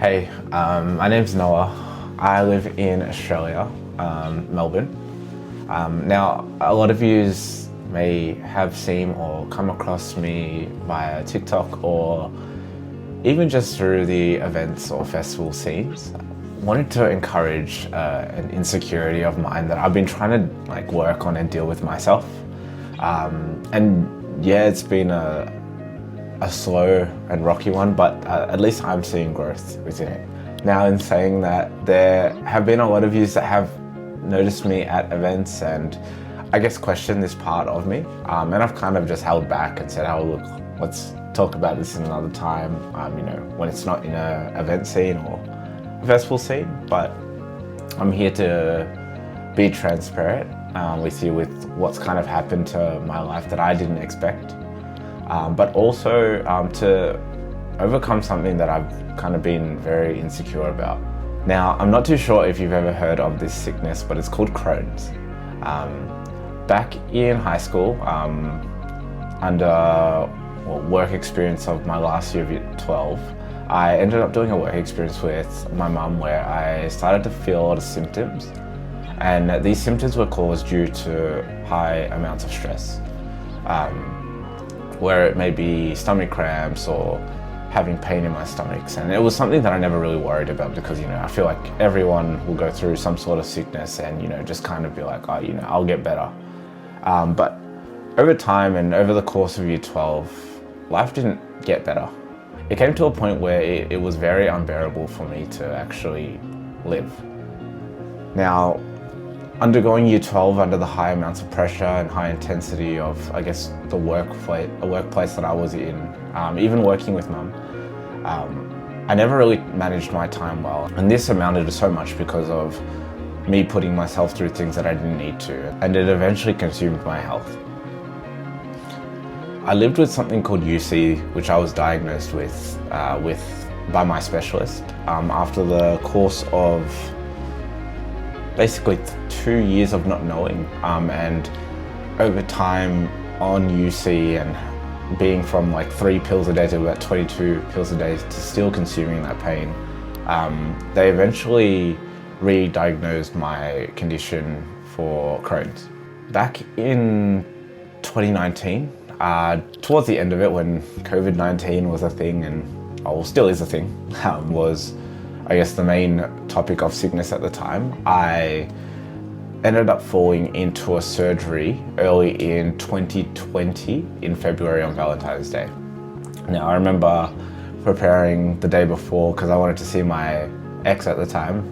Hey, my name's Noah. I live in Australia, Melbourne. Now, a lot of you may have seen or come across me via TikTok or even just through the events or festival scenes. Wanted to encourage an insecurity of mine that I've been trying to work on and deal with myself. And yeah, it's been a slow and rocky one, but at least I'm seeing growth within it. Now, in saying that, there have been a lot of you that have noticed me at events and I guess questioned this part of me. And I've kind of just held back and said, oh look, let's talk about this in another time, when it's not in an event scene or a festival scene. But I'm here to be transparent with you with what's kind of happened to my life that I didn't expect. But also to overcome something that I've kind of been very insecure about. Now, I'm not too sure if you've ever heard of this sickness, but it's called Crohn's. Back in high school, under work experience of my last year of year 12, I ended up doing a work experience with my mum where I started to feel a lot of symptoms. And these symptoms were caused due to high amounts of stress. Where it may be stomach cramps or having pain in my stomachs. And it was something that I never really worried about because, I feel like everyone will go through some sort of sickness and, just kind of be like, oh, I'll get better. But over time and over the course of year 12, life didn't get better. It came to a point where it was very unbearable for me to actually live. Now, undergoing year 12 under the high amounts of pressure and high intensity of, I guess, the workplace that I was in, even working with mum, I never really managed my time well. And this amounted to so much because of me putting myself through things that I didn't need to. And it eventually consumed my health. I lived with something called UC, which I was diagnosed with by my specialist after the course of basically 2 years of not knowing, and over time on UC and being from 3 pills a day to about 22 pills a day to still consuming that pain, they eventually re-diagnosed my condition for Crohn's. Back in 2019, towards the end of it when COVID-19 was a thing and still is a thing, was I guess the main topic of sickness at the time, I ended up falling into a surgery early in 2020 in February on Valentine's Day. Now, I remember preparing the day before because I wanted to see my ex at the time.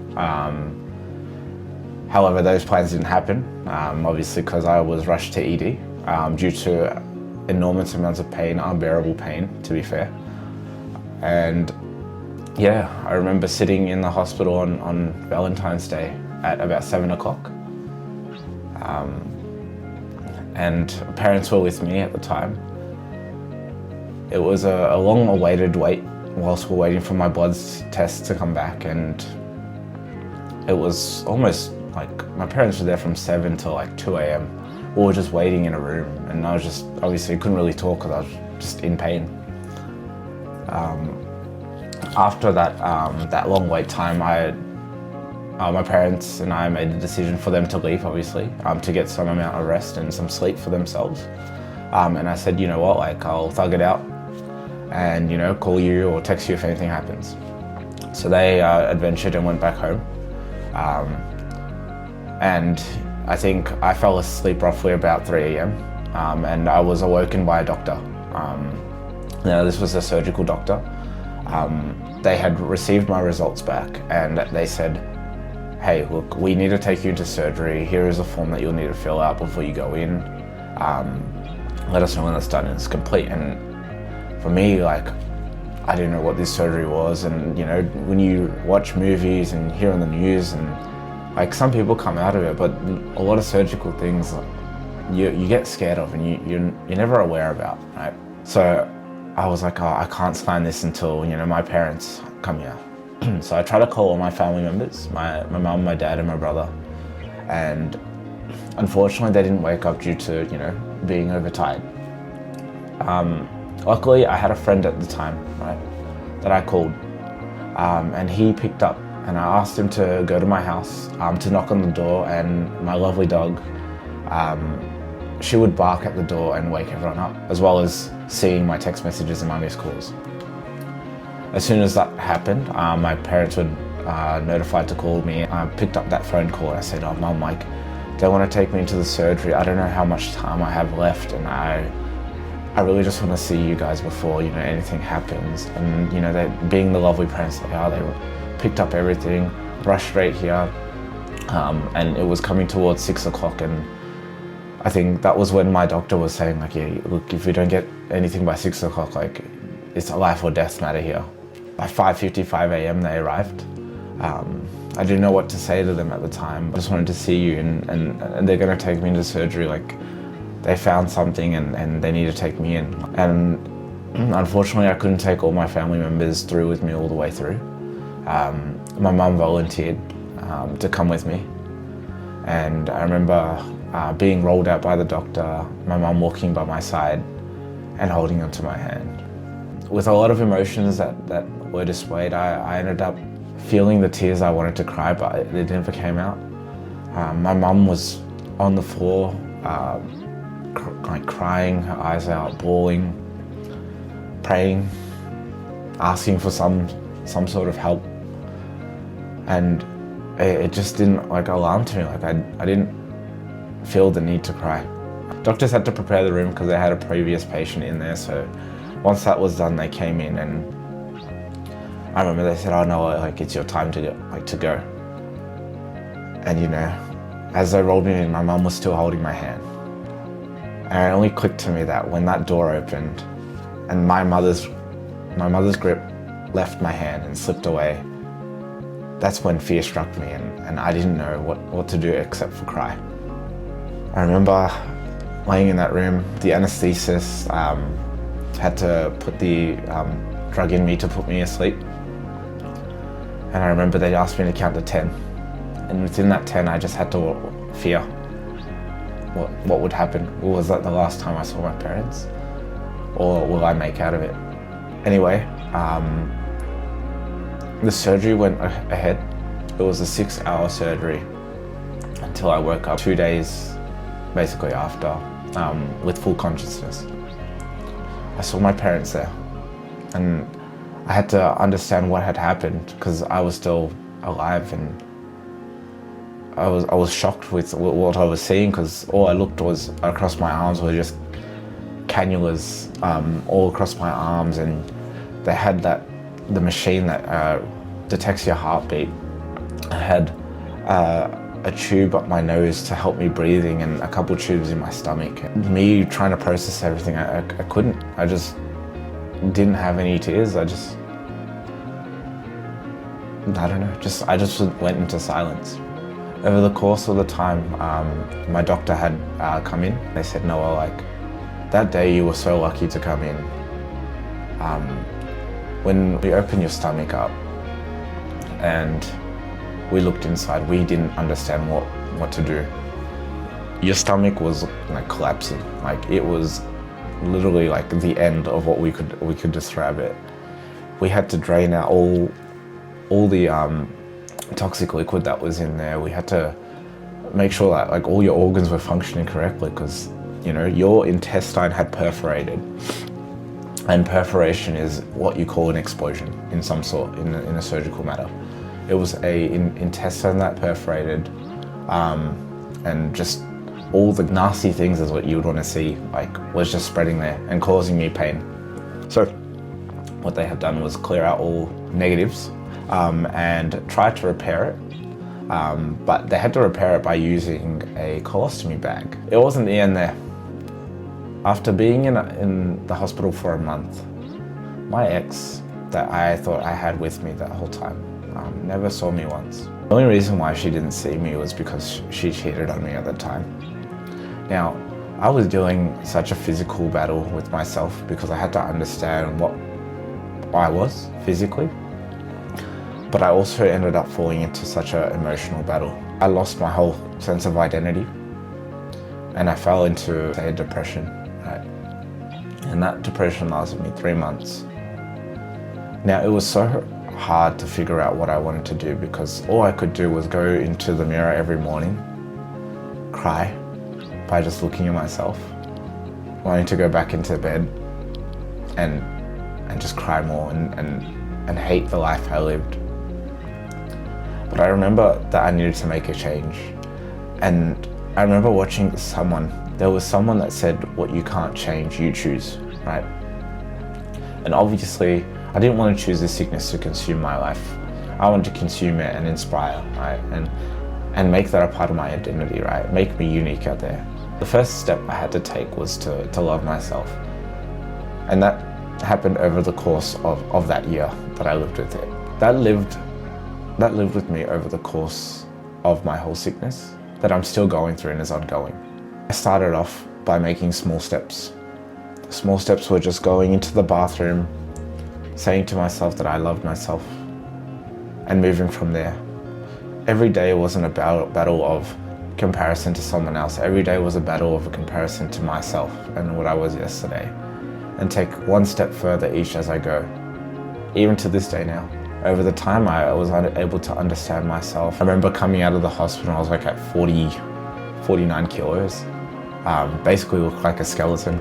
However, those plans didn't happen, obviously because I was rushed to ED due to enormous amounts of pain, unbearable pain, to be fair. And yeah, I remember sitting in the hospital on Valentine's Day at about 7 o'clock. And parents were with me at the time. It was a long awaited wait whilst we're waiting for my blood tests to come back, and it was almost my parents were there from 7 till 2 a.m. We were just waiting in a room, and I was just, obviously couldn't really talk because I was just in pain. After that long wait time, my parents and I made the decision for them to leave, obviously, to get some amount of rest and some sleep for themselves. And I said, you know what, I'll thug it out and, call you or text you if anything happens. So they adventured and went back home. And I think I fell asleep roughly about 3 a.m. And I was awoken by a doctor. Now, this was a surgical doctor. They had received my results back and they said, hey, look, we need to take you into surgery. Here is a form that you'll need to fill out before you go in. Let us know when that's done and it's complete. And for me, I didn't know what this surgery was. And, when you watch movies and hear on the news and some people come out of it, but a lot of surgical things you get scared of and you're never aware about, right? So I was like, oh, I can't sign this until, my parents come here. So I tried to call all my family members, my mum, my dad, and my brother. And unfortunately, they didn't wake up due to, being overtired. Luckily, I had a friend at the time, right, that I called. and he picked up, and I asked him to go to my house to knock on the door, and my lovely dog, she would bark at the door and wake everyone up, as well as seeing my text messages and my missed calls. As soon as that happened, my parents were notified to call me. I picked up that phone call and I said, "Oh, Mum, like, they want to take me into the surgery. I don't know how much time I have left, and I really just want to see you guys before, you know, anything happens." And, you know, they, being the lovely parents they are, they picked up everything, rushed straight here, and it was coming towards 6 o'clock, and I think that was when my doctor was saying, like, "Yeah, look, if we don't get anything by 6 o'clock, like, it's a life or death matter here." By 5:55 a.m. they arrived. I didn't know what to say to them at the time. I just wanted to see you, and they're going to take me into surgery. Like, they found something and they need to take me in. And unfortunately, I couldn't take all my family members through with me all the way through. My mum volunteered to come with me. And I remember being rolled out by the doctor, my mum walking by my side and holding onto my hand. With a lot of emotions that were displayed, I ended up feeling the tears I wanted to cry, but they never came out. My mum was on the floor, like crying her eyes out, bawling, praying, asking for some sort of help, and it just didn't like alarm to me. Like I didn't feel the need to cry. Doctors had to prepare the room because they had a previous patient in there, so once that was done, they came in, and I remember they said, "Oh no, like, it's your time to go." And, you know, as they rolled me in, my mum was still holding my hand. And it only clicked to me that when that door opened and my mother's grip left my hand and slipped away, that's when fear struck me, and I didn't know what to do except for cry. I remember laying in that room, the anaesthetist had to put the drug in me to put me asleep. And I remember they asked me to count to 10. And within that 10, I just had to fear what would happen. Was that the last time I saw my parents? Or will I make out of it? Anyway, the surgery went ahead. It was a 6-hour surgery until I woke up 2 days basically after, with full consciousness. I saw my parents there, and I had to understand what had happened because I was still alive, and I was shocked with what I was seeing, because all I looked was across my arms were just cannulas all across my arms, and they had the machine that detects your heartbeat. I had a tube up my nose to help me breathing, and a couple tubes in my stomach. Me trying to process everything, I couldn't. I just didn't have any tears. I don't know, I just went into silence. Over the course of the time, my doctor had come in. They said, "Noah, like, that day you were so lucky to come in. When we opened your stomach up and we looked inside, we didn't understand what to do. Your stomach was like collapsing. Like, it was literally like the end of what we could describe it. We had to drain out all the toxic liquid that was in there. We had to make sure that like all your organs were functioning correctly, because, you know, your intestine had perforated, and perforation is what you call an explosion in some sort in a surgical matter. It was an intestine that perforated, and just all the nasty things is what you would want to see, like, was just spreading there and causing me pain. So what they had done was clear out all negatives and try to repair it. But they had to repair it by using a colostomy bag. It wasn't the end there. After being in the hospital for a month, my ex that I thought I had with me that whole time never saw me once. The only reason why she didn't see me was because she cheated on me at the time. Now, I was doing such a physical battle with myself because I had to understand what I was physically, but I also ended up falling into such an emotional battle. I lost my whole sense of identity, and I fell into a depression, right? And that depression lasted me 3 months. Now, it was so hard to figure out what I wanted to do, because all I could do was go into the mirror every morning, cry by just looking at myself, wanting to go back into bed and just cry more and hate the life I lived. But I remember that I needed to make a change. And I remember watching there was someone that said, what you can't change, you choose, right? And obviously, I didn't want to choose this sickness to consume my life. I wanted to consume it and inspire, right? And make that a part of my identity, right? Make me unique out there. The first step I had to take was to love myself. And that happened over the course of that year that I lived with it. That lived with me over the course of my whole sickness, that I'm still going through and is ongoing. I started off by making small steps. Small steps were just going into the bathroom, saying to myself that I loved myself, and moving from there. Every day wasn't a battle of comparison to someone else. Every day was a battle of a comparison to myself and what I was yesterday. And take one step further each as I go. Even to this day now. Over the time, I was able to understand myself. I remember coming out of the hospital, I was like at 49 kilos. Basically looked like a skeleton.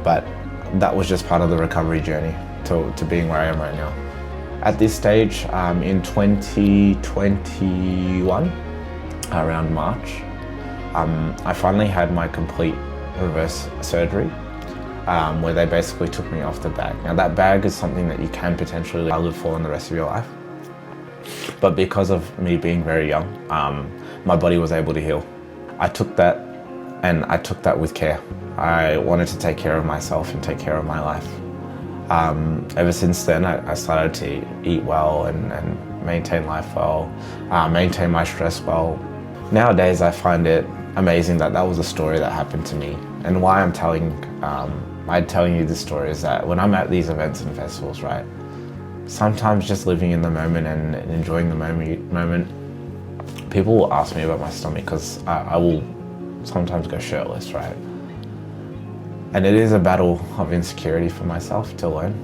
But that was just part of the recovery journey to being where I am right now. At this stage, in 2021, around March, I finally had my complete reverse surgery, where they basically took me off the bag. Now that bag is something that you can potentially live for in the rest of your life. But because of me being very young, my body was able to heal. I took that, and I took that with care. I wanted to take care of myself and take care of my life. Ever since then, I started to eat well and maintain life well, maintain my stress well. Nowadays, I find it amazing that was a story that happened to me. And why I'm telling you this story is that when I'm at these events and festivals, right, sometimes just living in the moment and enjoying the moment, people will ask me about my stomach, because I will sometimes go shirtless, right? And it is a battle of insecurity for myself to learn.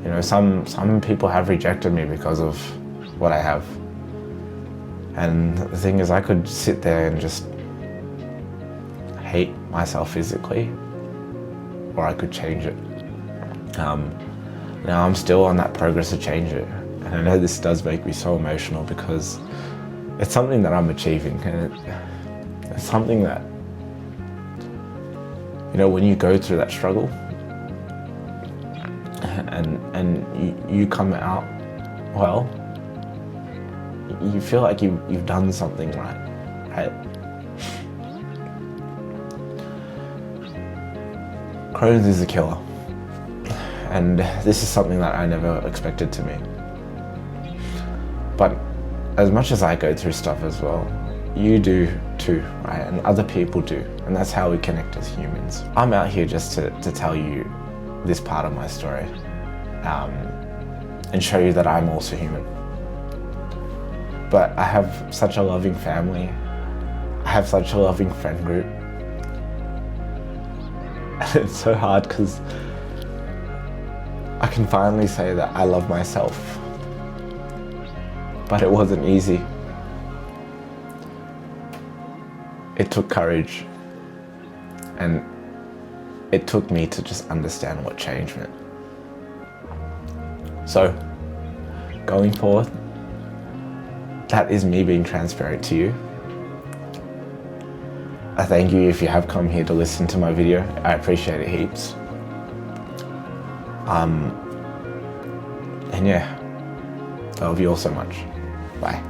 You know, some people have rejected me because of what I have. And the thing is, I could sit there and just hate myself physically, or I could change it. Now I'm still on that progress to change it. And I know this does make me so emotional, because it's something that I'm achieving, and it's something that, you know, when you go through that struggle and you come out well, you feel like you've done something right? Crohn's is a killer, and this is something that I never expected to me. But as much as I go through stuff as well, you do too, right? And other people do, and that's how we connect as humans. I'm out here just to tell you this part of my story, and show you that I'm also human. But I have such a loving family. I have such a loving friend group. And it's so hard, because I can finally say that I love myself. But it wasn't easy. It took courage, and it took me to just understand what change meant. So, going forward, that is me being transparent to you. I thank you if you have come here to listen to my video. I appreciate it heaps. And yeah, I love you all so much. Bye.